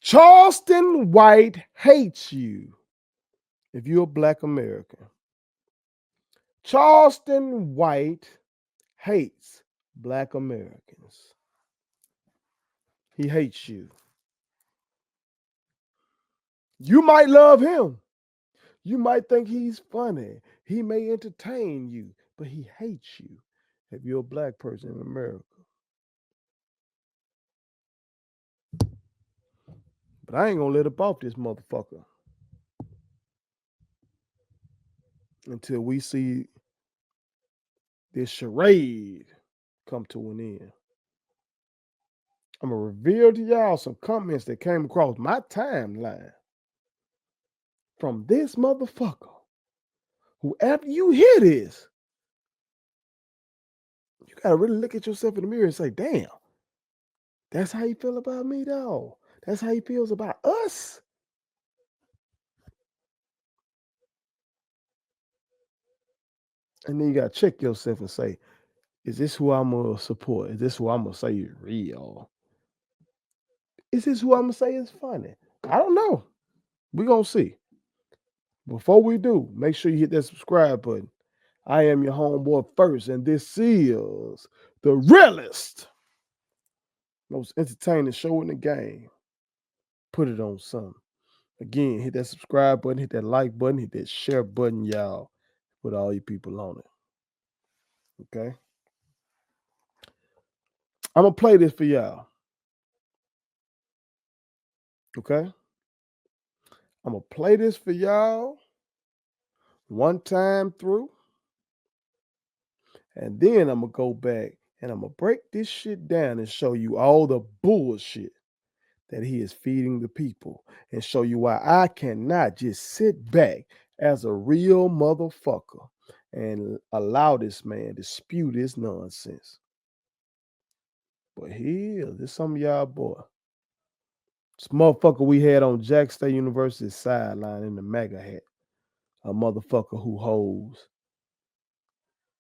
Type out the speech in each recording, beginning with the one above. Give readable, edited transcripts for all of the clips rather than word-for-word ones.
Charleston White hates you if you're a Black American. Charleston White hates Black Americans. He hates you. You might love him. You might think he's funny. He may entertain you, but he hates you if you're a Black person in America. But I ain't gonna let up off this motherfucker until we see this charade come to an end. I'm gonna reveal to y'all some comments that came across my timeline from this motherfucker, who after you hear this, you gotta really look at yourself in the mirror and say, damn, that's how you feel about me, dog. That's how he feels about us. And then you gotta check yourself and say, is this who I'm gonna support? Is this who I'm gonna say is real? Is this who I'm gonna say is funny? I don't know. We're gonna see. Before we do, make sure you hit that subscribe button. I am your homeboy first, and this is the realest, most entertaining show in the game. Put it on something. Again, hit that subscribe button, hit that like button, hit that share button, y'all. Put all you people on it. Okay? I'm going to play this for y'all. Okay? I'm going to play this for y'all one time through. And then I'm going to go back and I'm going to break this shit down and show you all the bullshit that he is feeding the people and show you why I cannot just sit back as a real motherfucker and allow this man to spew this nonsense. But here, this some of y'all boy. This motherfucker we had on Jack State University's sideline in the MAGA hat. A motherfucker who holds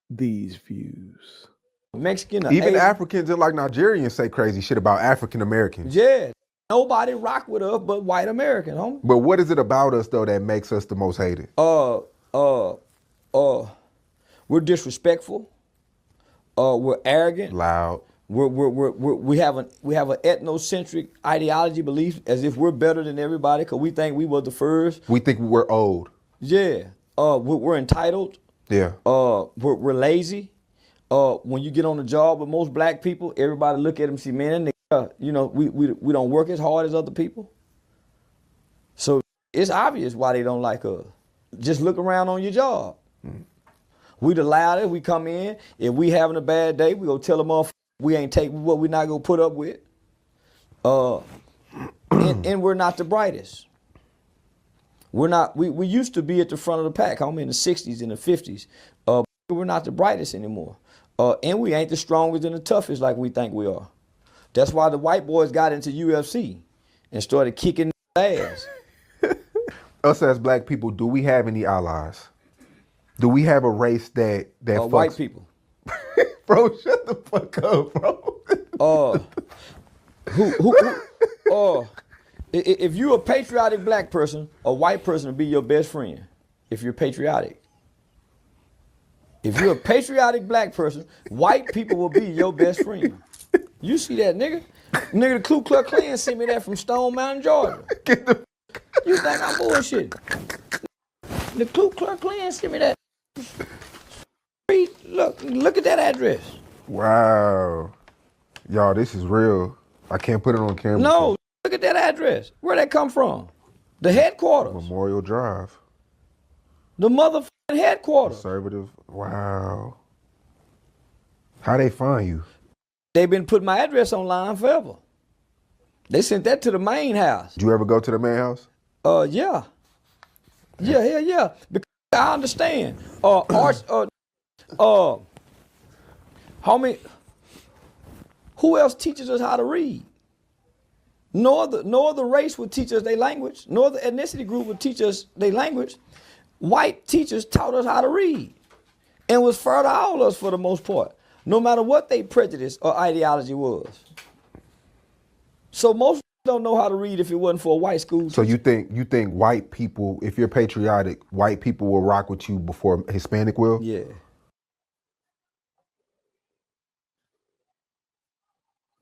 these views. Mexican, even Africans and like Nigerians say crazy shit about African Americans. Yeah, nobody rock with us but white Americans, homie. But what is it about us though that makes us the most hated? We're disrespectful. We're arrogant. Loud. We have an ethnocentric ideology, belief, as if we're better than everybody because we think we were the first. We think we're old. Yeah. We're entitled. Yeah. We're lazy. When you get on the job with most Black people, everybody look at them and see, man, you know, we don't work as hard as other people. So it's obvious why they don't like us. Just look around on your job. We the loudest. We come in. If we having a bad day, we go tell them off. We ain't taking what we not gonna put up with. And we're not the brightest. We're not. We used to be at the front of the pack. I'm in the 60s and the 50s. We're not the brightest anymore. And we ain't the strongest and the toughest like we think we are. That's why the white boys got into UFC and started kicking ass. Us as Black people, do we have any allies? Do we have a race that fucks? White people. Bro, shut the fuck up, bro. If you're a patriotic Black person, a white person will be your best friend. If you're patriotic. If you're a patriotic Black person, white people will be your best friend. You see that, nigga? Nigga, the Ku Klux Klan sent me that from Stone Mountain, Georgia. You think I'm bullshit? The Ku Klux Klan sent me that. Look at that address. Wow. Y'all, this is real. I can't put it on camera. No, look at that address. Where'd that come from? The headquarters. Memorial Drive. The motherfucking headquarters. Conservative. Wow. How they find you? They've been putting my address online forever. They sent that to the main house. Did you ever go to the main house? Yeah. Yeah. Because I understand. Homie, who else teaches us how to read? No other race would teach us their language. No other ethnicity group would teach us their language. White teachers taught us how to read and was fair to all of us for the most part, no matter what their prejudice or ideology was. So most don't know how to read if it wasn't for a white school So teacher. you think white people, if you're patriotic, white people will rock with you before Hispanic will? Yeah.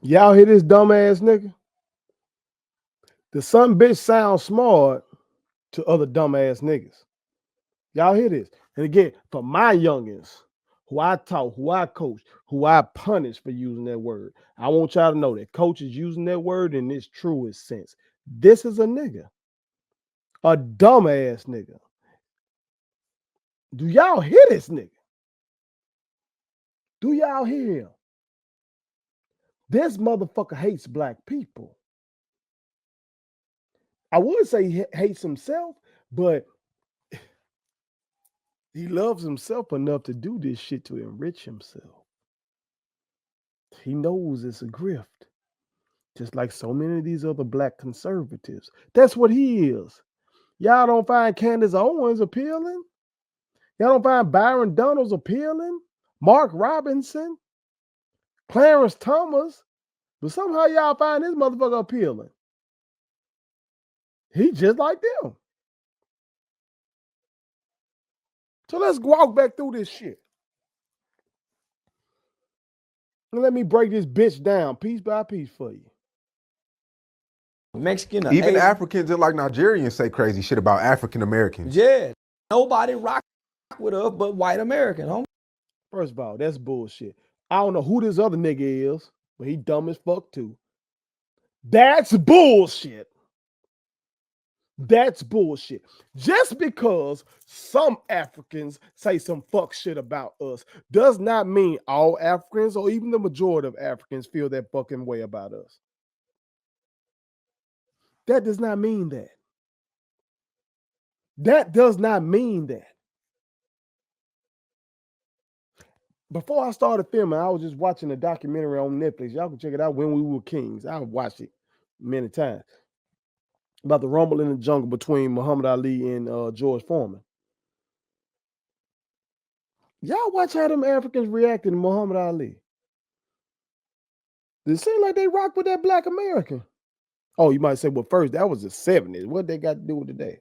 Y'all hear this dumbass nigga? The son bitch sounds smart to other dumbass niggas. Y'all hear this? And again, for my youngins, who I taught, who I coached, who I punished for using that word, I want y'all to know that coach is using that word in its truest sense. This is a nigga, a dumbass nigga. Do y'all hear this nigga? Do y'all hear him? This motherfucker hates black people. I would say he hates himself, but he loves himself enough to do this shit to enrich himself. He knows it's a grift, just like so many of these other black conservatives. That's what he is. Y'all don't find Candace Owens appealing? Y'all don't find Byron Donalds appealing? Mark Robinson? Clarence Thomas? But somehow y'all find this motherfucker appealing. He just like them. So let's walk back through this shit. And let me break this bitch down piece by piece for you. Mexican or Even Asian. Africans and like Nigerians say crazy shit about African Americans. Yeah. Nobody rock with us but white American, homie. First of all, that's bullshit. I don't know who this other nigga is, but he dumb as fuck too. That's bullshit. That's bullshit. Just because some Africans say some fuck shit about us does not mean all Africans or even the majority of Africans feel that fucking way about us. That does not mean that. That does not mean that. Before I started filming, I was just watching a documentary on Netflix. Y'all can check it out, When We Were Kings. I've watched it many times. About the rumble in the jungle between Muhammad Ali and George Foreman. Y'all watch how them Africans reacted to Muhammad Ali. It seemed like they rock with that black American. Oh, you might say, well, first, that was the 70s. What they got to do with today?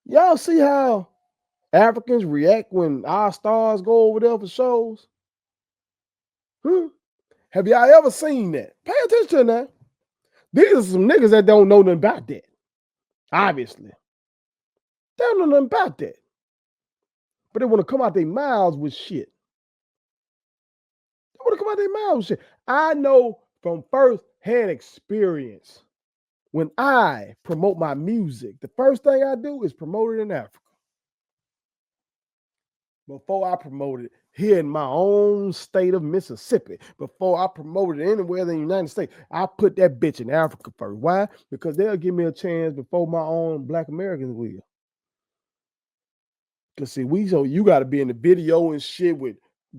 Y'all see how Africans react when our stars go over there for shows? Have y'all ever seen that? Pay attention to that. These are some niggas that don't know nothing about that. Obviously. They don't know nothing about that. But they want to come out their mouths with shit. They want to come out their mouths with shit. I know from first-hand experience, when I promote my music, the first thing I do is promote it in Africa. Before I promote it here in my own state of Mississippi, before I promote it anywhere in the United States, I put that bitch in Africa first. Why? Because they'll give me a chance before my own black Americans will. Because see, you got to be in the video and shit with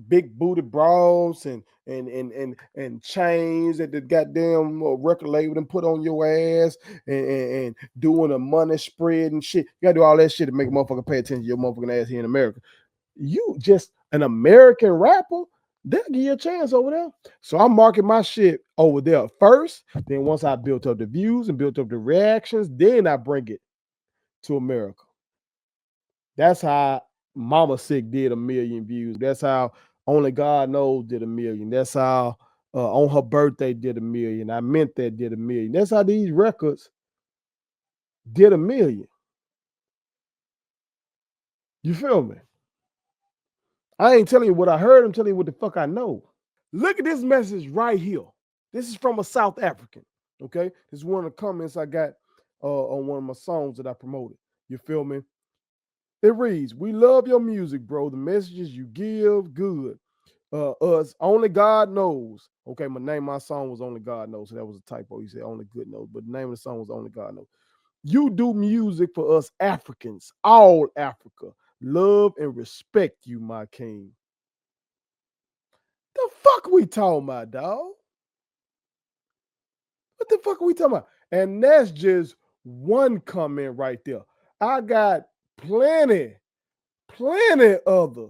big booty bras and chains that the goddamn record label and put on your ass and doing a money spread and shit. You gotta do all that shit to make a motherfucker pay attention to your motherfucking ass here in America. You just an American rapper, they'll give you a chance over there. So I'm marking my shit over there first. Then once I built up the views and built up the reactions, then I bring it to America. That's how Mama Sick did 1 million views. That's how Only God Knows did 1 million. That's how On Her Birthday did 1 million. I Meant That did 1 million. That's how these records did 1 million. You feel me? I ain't telling you what I heard. I'm telling you what the fuck I know. Look at this message right here. This is from a South African. Okay? This is one of the comments I got on one of my songs that I promoted. You feel me? It reads, "We love your music, bro. The messages you give, good. Us, Only God Knows." Okay, my song was Only God Knows. So that was a typo. He said Only Good Knows. But the name of the song was Only God Knows. "You do music for us Africans, all Africa. Love and respect you, my king." The fuck we talking about, dog? What the fuck are we talking about? And that's just one comment right there. I got plenty other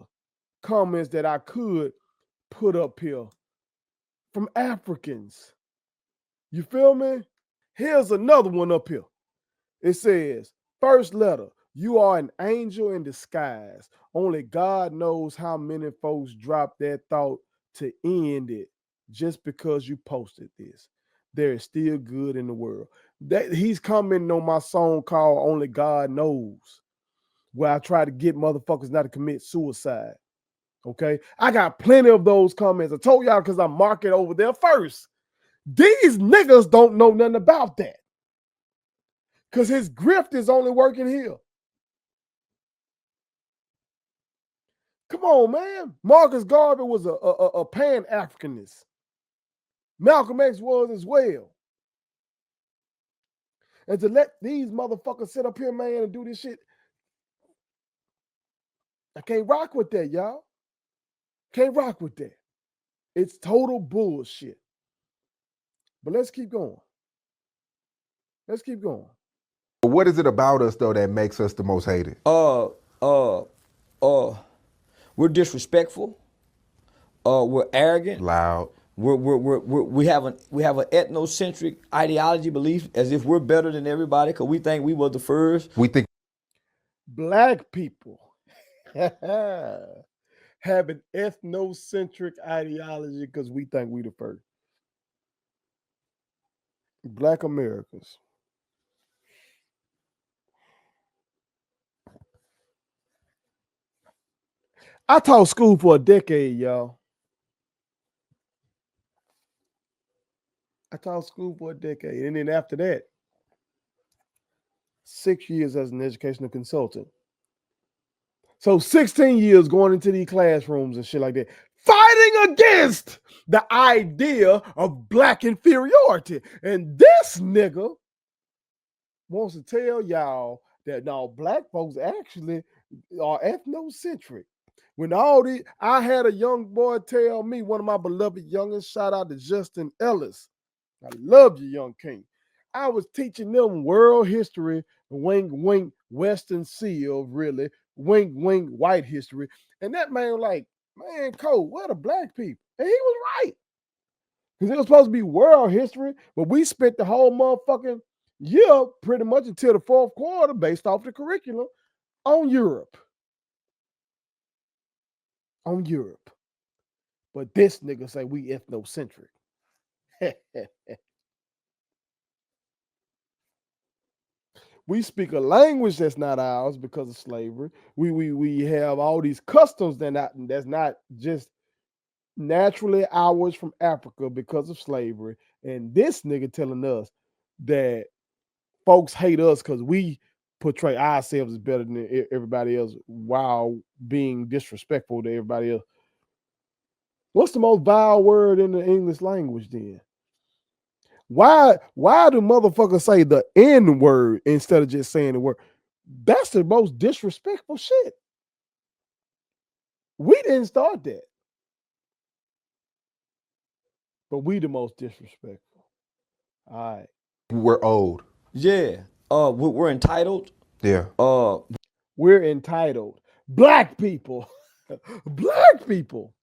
comments that I could put up here from Africans You feel me? Here's another one up here. It says, first letter, you are an angel in disguise. Only God knows how many folks dropped that thought to end it just because you posted this. There is still good in the world. That he's commenting on my song called Only God Knows, where I try to get motherfuckers not to commit suicide. Okay. I got plenty of those comments. I told y'all because I mark it over there first. These niggas don't know nothing about that. Because his grift is only working here. Come on, man. Marcus Garvey was a Pan-Africanist. Malcolm X was as well. And to let these motherfuckers sit up here, man, and do this shit, I can't rock with that, y'all. Can't rock with that. It's total bullshit. But let's keep going. Let's keep going. What is it about us though that makes us the most hated? We're disrespectful. We're arrogant. Loud. We have an ethnocentric ideology belief as if we're better than everybody because we think we were the first. We think Black people have an ethnocentric ideology because we think we the first. Black Americans. I taught school for a decade, y'all. I taught school for a decade. And then after that, 6 years as an educational consultant. So 16 years going into these classrooms and shit like that, fighting against the idea of black inferiority. And this nigga wants to tell y'all that now black folks actually are ethnocentric. When I had a young boy tell me, one of my beloved youngins, shout out to Justin Ellis. I love you, young king. I was teaching them world history, wink, wink, Western Seal, really, wink, wink, white history. And that man was like, man, Cole, where the black people? And he was right. Because it was supposed to be world history, but we spent the whole motherfucking year pretty much until the fourth quarter based off the curriculum on Europe. On Europe. But this nigga say we ethnocentric. We speak a language that's not ours because of slavery. We have all these customs that's not just naturally ours from Africa because of slavery. And this nigga telling us that folks hate us because we portray ourselves as better than everybody else while being disrespectful to everybody else. What's the most vile word in the English language then? Why do motherfuckers say the N word instead of just saying the word? That's the most disrespectful shit. We didn't start that. But we the most disrespectful. All right. we're old. Yeah. We're entitled. Yeah. We're entitled. Black people. Black people.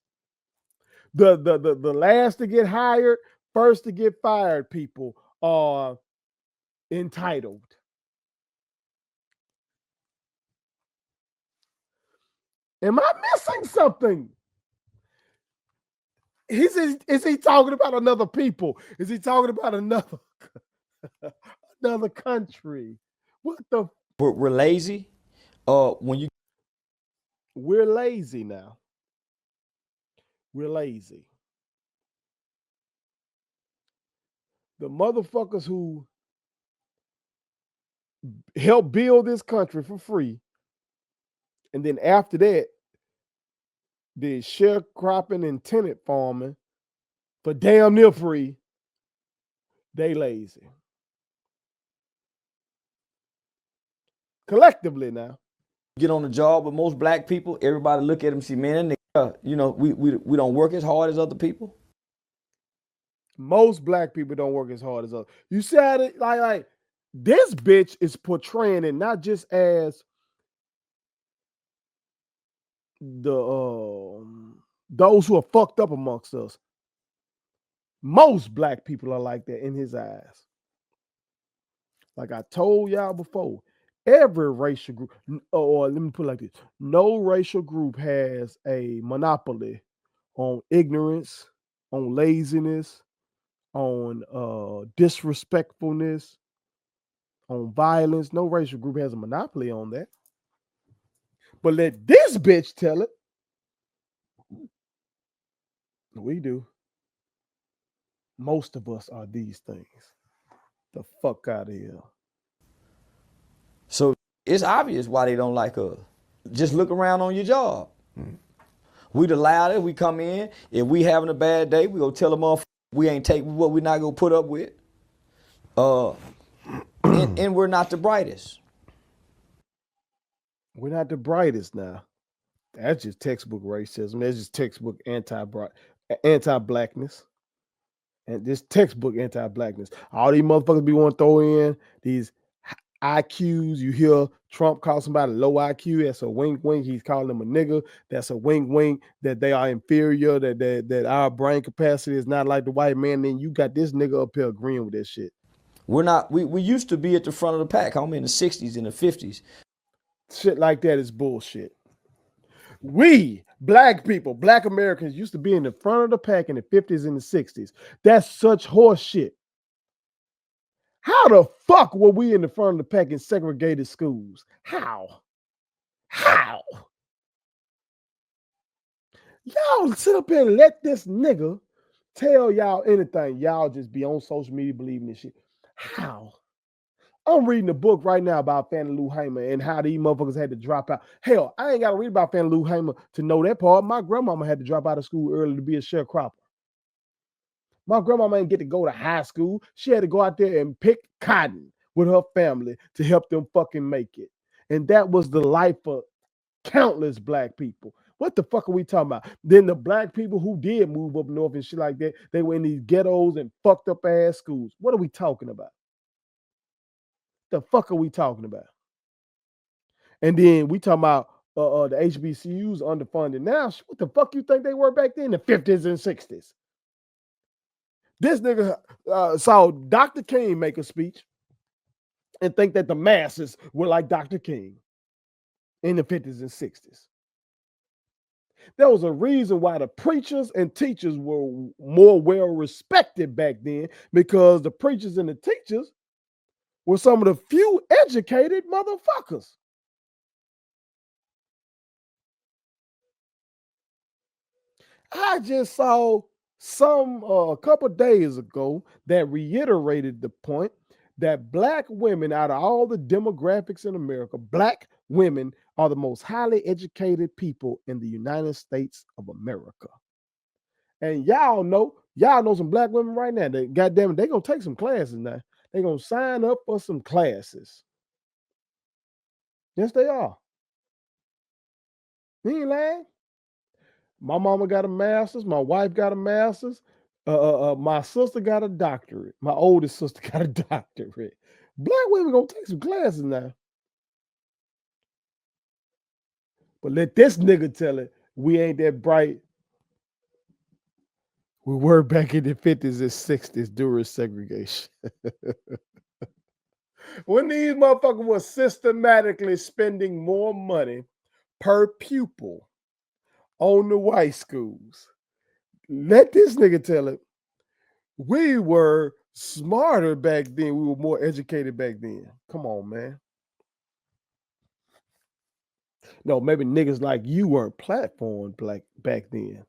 The last to get hired, first to get fired people are entitled. Am I missing something? Is he talking about another people? Is he talking about another country? What the? We're lazy. We're lazy now. We're lazy. The motherfuckers who help build this country for free, and then after that, did sharecropping and tenant farming for damn near free. They lazy. Collectively now. get on the job with most black people. Everybody look at them, see, man, we don't work as hard as other people. Most black people don't work as hard as others. You said it like this bitch is portraying it not just as the those who are fucked up amongst us. Most black people are like that in his eyes. Like I told y'all before, every racial group, or let me put it like this: no racial group has a monopoly on ignorance, on laziness, on disrespectfulness, on violence. No racial group has a monopoly on that. But let this bitch tell it. We do. Most of us are these things. The fuck out of here. So it's obvious why they don't like us. Just look around on your job. We the loudest. We come in. If we having a bad day, we go tell them off. We ain't taking what we not gonna put up with. And we're not the brightest. We're not the brightest now. That's just textbook racism. That's just textbook anti-blackness. And this textbook anti-blackness. All these motherfuckers be want to throw in these IQs. You hear Trump call somebody low IQ. That's a wink wink. He's calling them a nigga. That's a wink wink that they are inferior, that our brain capacity is not like the white man. Then you got this nigga up here agreeing with that shit. We're not, we used to be at the front of the pack. I'm in the 60s and the 50s. Shit like that is bullshit. We, black people, black Americans, used to be in the front of the pack in the 50s and the 60s. That's such horse shit. How the fuck were we in the front of the pack in segregated schools? How? Y'all sit up here and let this nigga tell y'all anything. Y'all just be on social media believing this shit. How? I'm reading a book right now about Fannie Lou Hamer and how these motherfuckers had to drop out. Hell, I ain't got to read about Fannie Lou Hamer to know that part. My grandmama had to drop out of school early to be a sharecropper. My grandmama didn't get to go to high school. She had to go out there and pick cotton with her family to help them fucking make it. And that was the life of countless black people. What the fuck are we talking about? Then the black people who did move up north and shit like that, they were in these ghettos and fucked up ass schools. What are we talking about? The fuck are we talking about? And then we talking about the HBCUs underfunded now. What the fuck you think they were back then in the 50s and 60s? This nigga saw Dr. King make a speech and think that the masses were like Dr. King in the 50s and 60s. There was a reason why the preachers and teachers were more well respected back then, because the preachers and the teachers were some of the few educated motherfuckers. I just saw some a couple days ago that reiterated the point that black women, out of all the demographics in America, black women are the most highly educated people in the United States of America. And y'all know some black women right now that, goddamn it, they gonna take some classes now. They gonna sign up for some classes. Yes, they are. You ain't lying. My mama got a master's. My wife got a master's. My sister got a doctorate. My oldest sister got a doctorate. Black women gonna take some classes now. But let this nigga tell it, we ain't that bright. We were back in the 50s and 60s during segregation. When these motherfuckers were systematically spending more money per pupil on the white schools. Let this nigga tell it. We were smarter back then. We were more educated back then. Come on, man. No, maybe niggas like you weren't platformed back then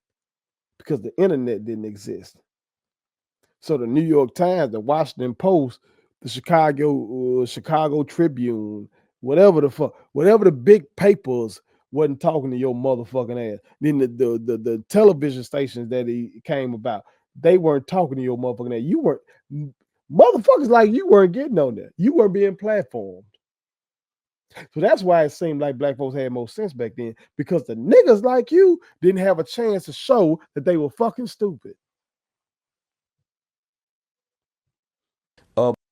because the internet didn't exist. So the New York Times, the Washington Post, the Chicago Tribune, whatever the big papers wasn't talking to your motherfucking ass. Then the television stations that he came about, they weren't talking to your motherfucking ass. You weren't, motherfuckers like you weren't getting on there. You weren't being platformed. So that's why it seemed like black folks had more sense back then, because the niggas like you didn't have a chance to show that they were fucking stupid.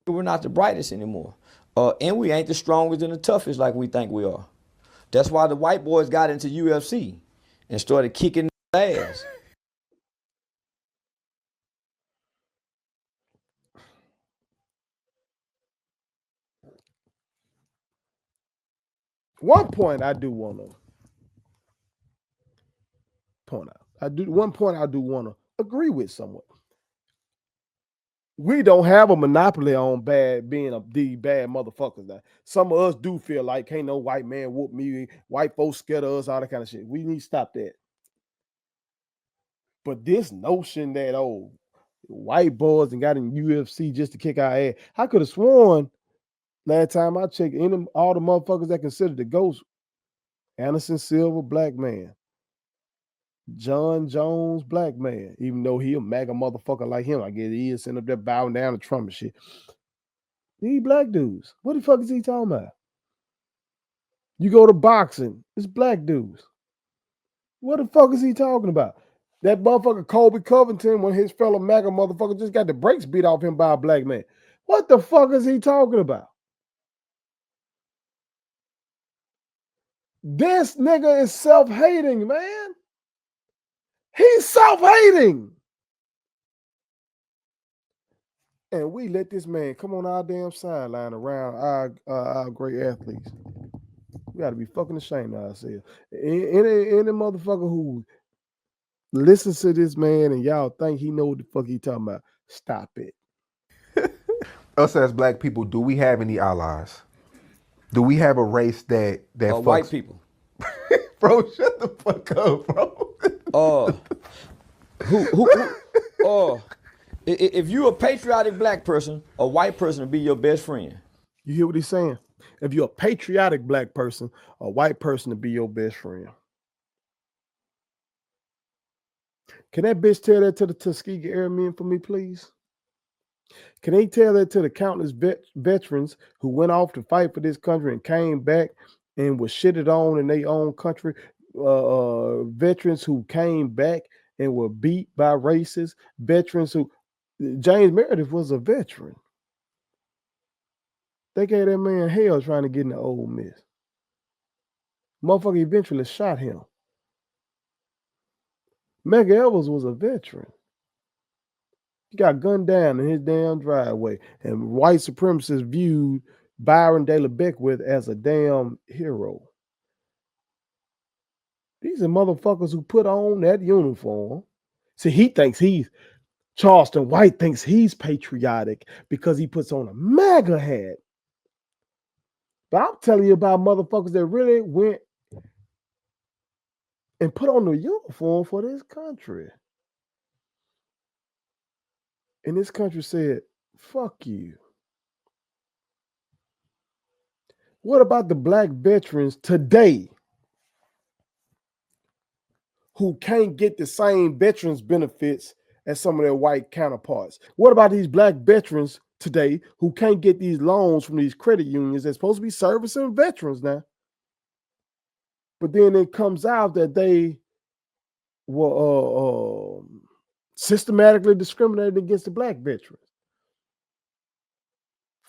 We're not the brightest anymore. And we ain't the strongest and the toughest like we think we are. That's why the white boys got into UFC and started kicking ass. one point I do want to point out. I do want to agree with someone. We don't have a monopoly on these bad motherfuckers. Now, some of us do feel like can't no white man whoop me, white folks scared of us, all that kind of shit. We need to stop that. But this notion that white boys and got in UFC just to kick our ass, I could have sworn last time I checked, all the motherfuckers that considered the ghost, Anderson Silva, black man. John Jones, black man, even though he a MAGA motherfucker like him, I guess he is sitting up there bowing down to Trump and shit. These black dudes, what the fuck is he talking about? You go to boxing, it's black dudes. What the fuck is he talking about? That motherfucker Colby Covington, when his fellow MAGA motherfucker just got the brakes beat off him by a black man. What the fuck is he talking about? This nigga is self-hating, man. He's self-hating. And we let this man come on our damn sideline around our great athletes. We got to be fucking ashamed of ourselves. Any motherfucker who listens to this man and y'all think he know what the fuck he talking about, stop it. Us as black people, do we have any allies? Do we have a race that fucks? White people. Bro, shut the fuck up, bro. If you're a patriotic black person, a white person will be your best friend. You hear what he's saying? If you're a patriotic black person, a white person will be your best friend. Can that bitch tell that to the Tuskegee Airmen for me, please? Can they tell that to the countless veterans who went off to fight for this country and came back and was shitted on in their own country? Veterans who came back and were beat by racists. Veterans who... James Meredith was a veteran. They gave that man hell trying to get in the Ole Miss. Motherfucker eventually shot him. Medgar Evers was a veteran. He got gunned down in his damn driveway. And white supremacists viewed Byron De La Beckwith as a damn hero. These are motherfuckers who put on that uniform. See, he thinks Charleston White thinks he's patriotic because he puts on a MAGA hat. But I'm telling you about motherfuckers that really went and put on the uniform for this country. And this country said, fuck you. What about the black veterans today who can't get the same veterans benefits as some of their white counterparts? What about these black veterans today who can't get these loans from these credit unions that's supposed to be servicing veterans now? But then it comes out that they were systematically discriminated against the black veterans.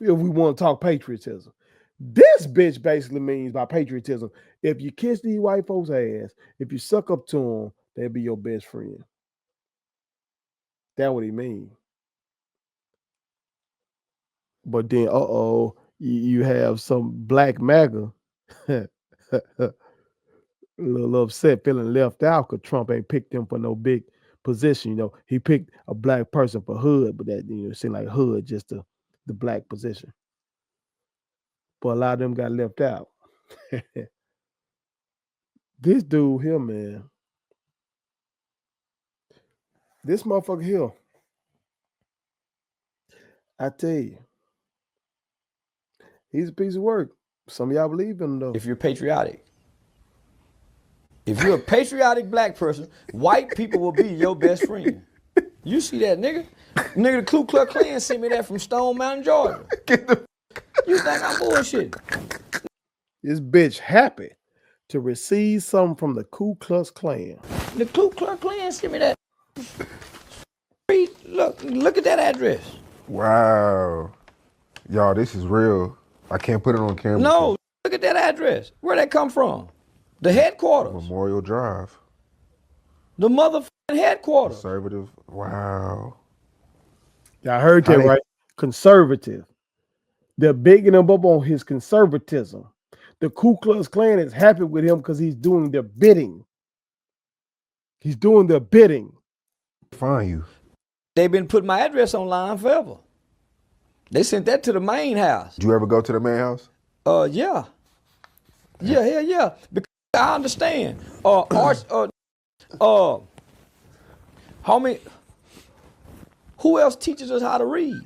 If we want to talk patriotism. This bitch basically means by patriotism, if you kiss these white folks' ass, if you suck up to them, they'll be your best friend. That's what he means. But then, you have some black MAGA a little upset, feeling left out because Trump ain't picked him for no big position. You know, he picked a black person for hood, but that, it seemed like hood just the black position. But a lot of them got left out. This dude here, man. This motherfucker here. I tell you. He's a piece of work. Some of y'all believe in him, though. If you're patriotic. If you're a patriotic black person, white people will be your best friend. You see that, nigga? Nigga, the Ku Klux Klan sent me that from Stone Mountain, Georgia. You think I'm bullshit? This bitch happy to receive something from the Ku Klux Klan. The Ku Klux Klan sent me that. Look at that address. Wow. Y'all, this is real. I can't put it on camera. No, look at that address. Where'd that come from? The headquarters. Memorial Drive. The motherfucking headquarters. Conservative. Wow. Y'all heard that right? Conservative. They're bigging him up on his conservatism. The Ku Klux Klan is happy with him because he's doing their bidding. He's doing their bidding. Find you. They've been putting my address online forever. They sent that to the main house. Did you ever go to the main house? Yeah. Yeah. Because I understand. Homie, who else teaches us how to read?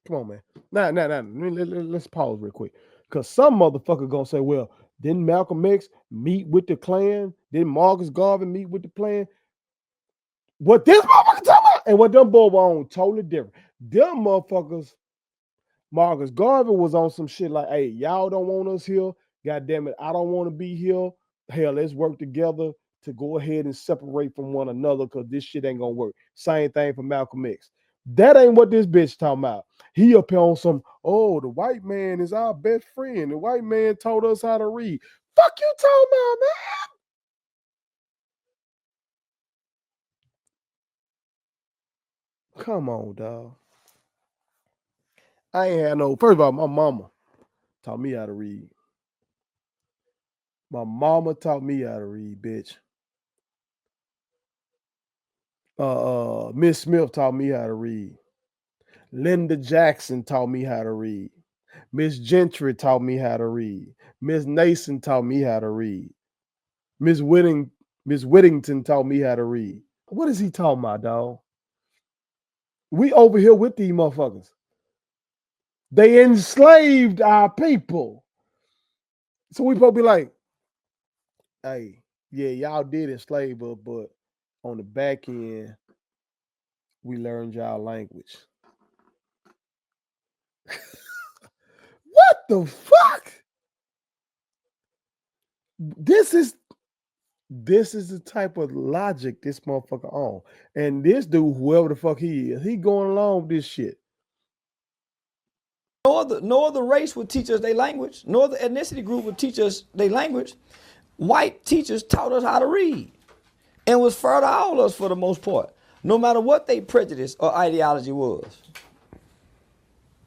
Come on, man. Let's pause real quick. Because some motherfucker gonna say, well, didn't Malcolm X meet with the Klan? Didn't Marcus Garvey meet with the Klan? What this motherfucker talking about and what them boys were on totally different. Them motherfuckers, Marcus Garvey was on some shit like, hey, y'all don't want us here. God damn it, I don't want to be here. Hell, let's work together to go ahead and separate from one another because this shit ain't gonna work. Same thing for Malcolm X. That ain't what this bitch talking about. He up here on some, oh, the white man is our best friend. The white man told us how to read. Fuck you talking about, man? Come on, dog. I ain't had no, first of all, my mama taught me how to read. My mama taught me how to read, bitch. Miss Smith taught me how to read. Linda Jackson taught me how to read. Miss Gentry taught me how to read. Miss Nason taught me how to read. Miss Whittington taught me how to read. What is he talking about, dog? We over here with these motherfuckers. They enslaved our people. So we supposed to be like, hey, yeah, y'all did enslave us, but on the back end, we learned y'all language. What the fuck? This is the type of logic this motherfucker on. And this dude, whoever the fuck he is, he going along with this shit. No other race would teach us their language. No other ethnicity group would teach us their language. White teachers taught us how to read and was fair to all of us for the most part, no matter what their prejudice or ideology was.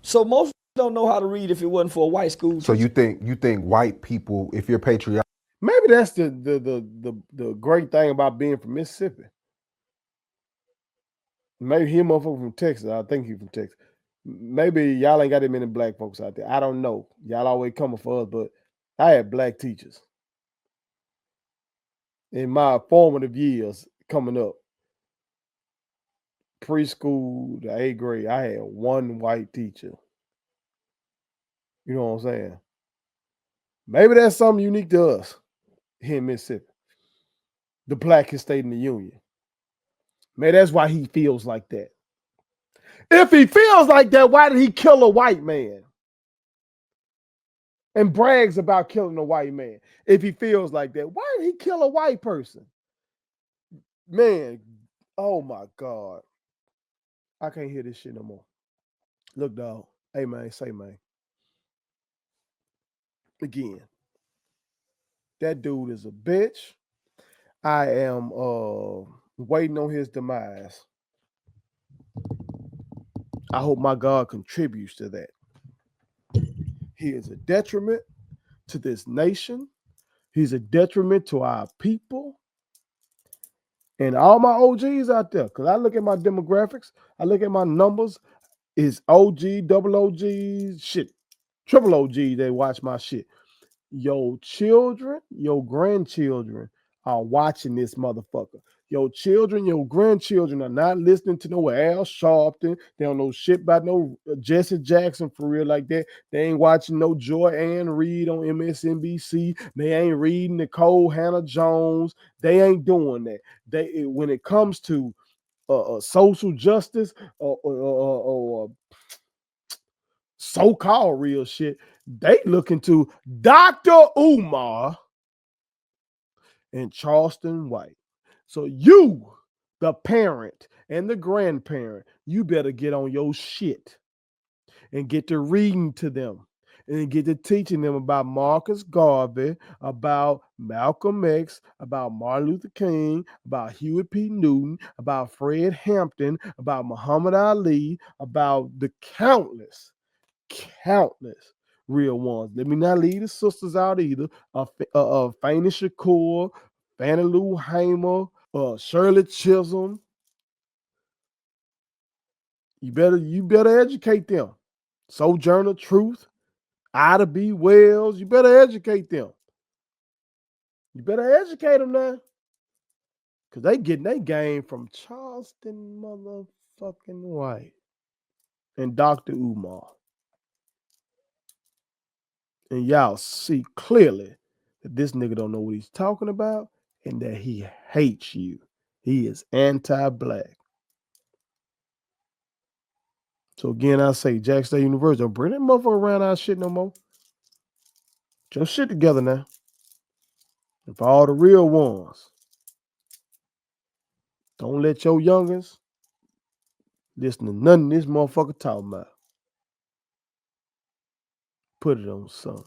So most don't know how to read if it wasn't for a white school So teacher. you think white people, if you're patriotic, Maybe that's the great thing about being from Mississippi. Maybe he a motherfucker from Texas. I think he from Texas. Maybe y'all ain't got that many black folks out there. I don't know. Y'all always coming for us, but I had black teachers in my formative years coming up. Preschool to 8th grade, I had one white teacher. You know what I'm saying? Maybe that's something unique to us here in Mississippi. The blackest state in the union. Maybe that's why he feels like that. If he feels like that, why did he kill a white man? And brags about killing a white man. If he feels like that, why did he kill a white person? Man, oh my God. I can't hear this shit no more. Look, dog. Hey, man, say, man. Again, that dude is a bitch. I am waiting on his demise. I hope my God contributes to that. He is a detriment to this nation. He's a detriment to our people. And all my OGs out there, because I look at my demographics, I look at my numbers, it's OG, double OGs, shit, triple OG, they watch my shit. Your children, your grandchildren are watching this motherfucker. Your children, your grandchildren are not listening to no Al Sharpton. They don't know shit about no Jesse Jackson for real like that. They ain't watching no Joy Ann Reid on MSNBC. They ain't reading Nicole Hannah Jones. They ain't doing that. When it comes to social justice or so-called real shit, they looking to Dr. Umar and Charleston White. So you, the parent and the grandparent, you better get on your shit and get to reading to them and get to teaching them about Marcus Garvey, about Malcolm X, about Martin Luther King, about Huey P. Newton, about Fred Hampton, about Muhammad Ali, about the countless countless real ones. Let me not leave the sisters out either. Fanny Shakur, Fannie Lou Hamer, Shirley Chisholm. You better educate them. Sojourner Truth, Ida B. Wells. You better educate them. You better educate them now. Because they getting their game from Charleston motherfucking White and Dr. Umar. And y'all see clearly that this nigga don't know what he's talking about and that he hates you. He is anti-black. So again, I say Jack State University, don't bring that motherfucker around our shit no more. Get your shit together now. And for all the real ones, don't let your youngins listen to nothing this motherfucker talking about. Put it on something.